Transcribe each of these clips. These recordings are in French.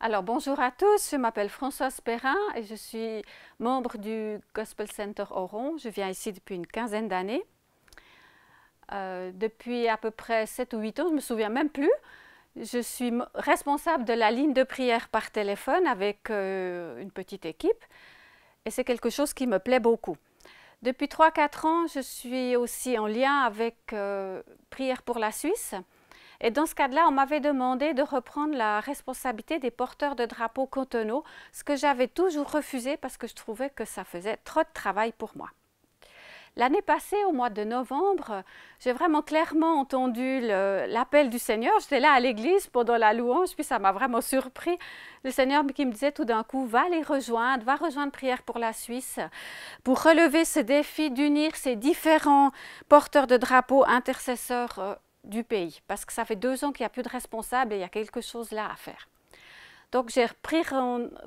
Alors bonjour à tous, je m'appelle Françoise Perrin et je suis membre du Gospel Center Oron. Je viens ici depuis une quinzaine d'années. Depuis à peu près 7 ou 8 ans, je ne me souviens même plus, je suis responsable de la ligne de prière par téléphone avec une petite équipe et c'est quelque chose qui me plaît beaucoup. Depuis 3-4 ans, je suis aussi en lien avec Prière pour la Suisse. Et dans ce cadre-là, on m'avait demandé de reprendre la responsabilité des porteurs de drapeaux cantonaux, ce que j'avais toujours refusé parce que je trouvais que ça faisait trop de travail pour moi. L'année passée, au mois de novembre, j'ai vraiment clairement entendu l'appel du Seigneur. J'étais là à l'église pendant la louange, puis ça m'a vraiment surpris. Le Seigneur qui me disait tout d'un coup, va les rejoindre, va rejoindre Prière pour la Suisse, pour relever ce défi d'unir ces différents porteurs de drapeaux intercesseurs du pays, parce que ça fait 2 ans qu'il n'y a plus de responsables et il y a quelque chose là à faire. Donc j'ai repris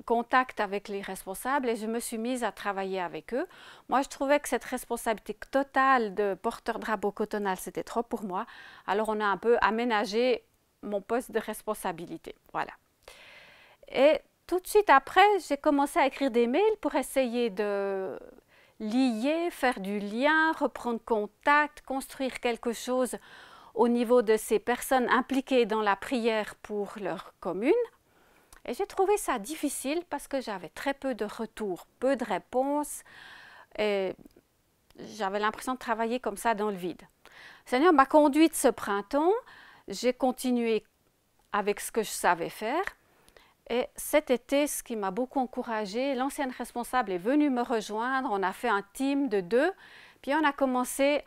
contact avec les responsables et je me suis mise à travailler avec eux. Moi, je trouvais que cette responsabilité totale de porteur drapeau cantonal, c'était trop pour moi. Alors on a un peu aménagé mon poste de responsabilité. Voilà. Et tout de suite après, j'ai commencé à écrire des mails pour essayer de lier, faire du lien, reprendre contact, construire quelque chose au niveau de ces personnes impliquées dans la prière pour leur commune. Et j'ai trouvé ça difficile parce que j'avais très peu de retours, peu de réponses et j'avais l'impression de travailler comme ça dans le vide. Le Seigneur m'a conduite ce printemps, j'ai continué avec ce que je savais faire et cet été, ce qui m'a beaucoup encouragée, l'ancienne responsable est venue me rejoindre, on a fait un team de 2, puis on a commencé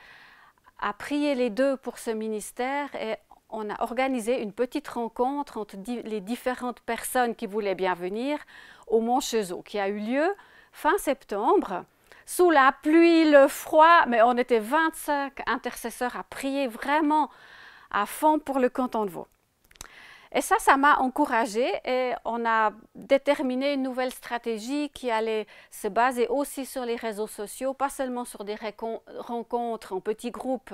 à prier les 2 pour ce ministère et on a organisé une petite rencontre entre les différentes personnes qui voulaient bien venir au Montchezeau, qui a eu lieu fin septembre, sous la pluie, le froid, mais on était 25 intercesseurs à prier vraiment à fond pour le canton de Vaud. Et ça m'a encouragée et on a déterminé une nouvelle stratégie qui allait se baser aussi sur les réseaux sociaux, pas seulement sur des rencontres en petits groupes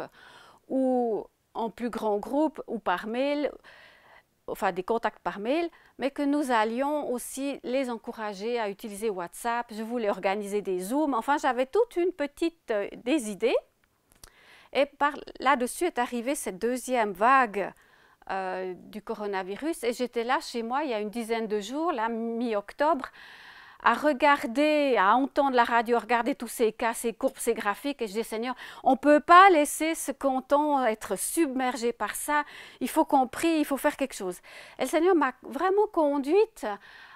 ou en plus grands groupes ou par mail, enfin des contacts par mail, mais que nous allions aussi les encourager à utiliser WhatsApp. Je voulais organiser des Zooms, enfin j'avais toute une petite des idées. Et par là-dessus est arrivée cette deuxième vague du coronavirus et j'étais là chez moi il y a une dizaine de jours, là mi-octobre, à regarder, à entendre la radio, à regarder tous ces cas, ces courbes, ces graphiques et je dis Seigneur, on ne peut pas laisser ce canton être submergé par ça, il faut qu'on prie, il faut faire quelque chose. Et le Seigneur m'a vraiment conduite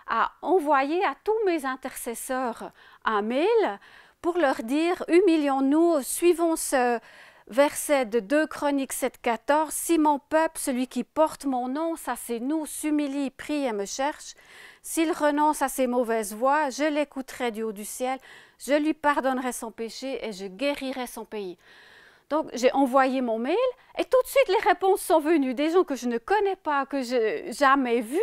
à envoyer à tous mes intercesseurs un mail pour leur dire humilions-nous, suivons ce verset de 2 Chroniques 7,14, si mon peuple, celui qui porte mon nom, ça c'est nous, s'humilie, prie et me cherche, s'il renonce à ses mauvaises voies, je l'écouterai du haut du ciel, je lui pardonnerai son péché et je guérirai son pays. Donc j'ai envoyé mon mail et tout de suite les réponses sont venues. Des gens que je ne connais pas, que je n'ai jamais vus,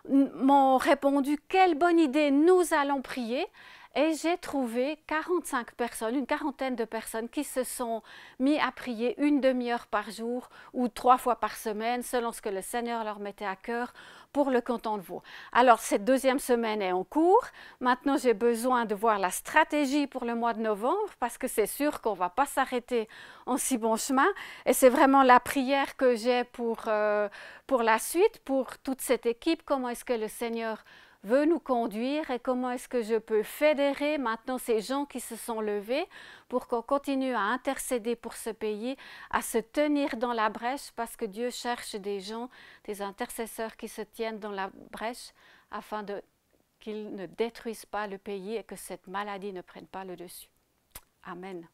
m'ont répondu « Quelle bonne idée, nous allons prier ». Et j'ai trouvé 45 personnes, une quarantaine de personnes qui se sont mis à prier une demi-heure par jour ou 3 fois par semaine, selon ce que le Seigneur leur mettait à cœur pour le canton de Vaud. Alors, cette deuxième semaine est en cours. Maintenant, j'ai besoin de voir la stratégie pour le mois de novembre parce que c'est sûr qu'on ne va pas s'arrêter en si bon chemin. Et c'est vraiment la prière que j'ai pour la suite, pour toute cette équipe. Comment est-ce que le Seigneur veut nous conduire et comment est-ce que je peux fédérer maintenant ces gens qui se sont levés pour qu'on continue à intercéder pour ce pays, à se tenir dans la brèche parce que Dieu cherche des gens, des intercesseurs qui se tiennent dans la brèche afin qu'ils ne détruisent pas le pays et que cette maladie ne prenne pas le dessus. Amen.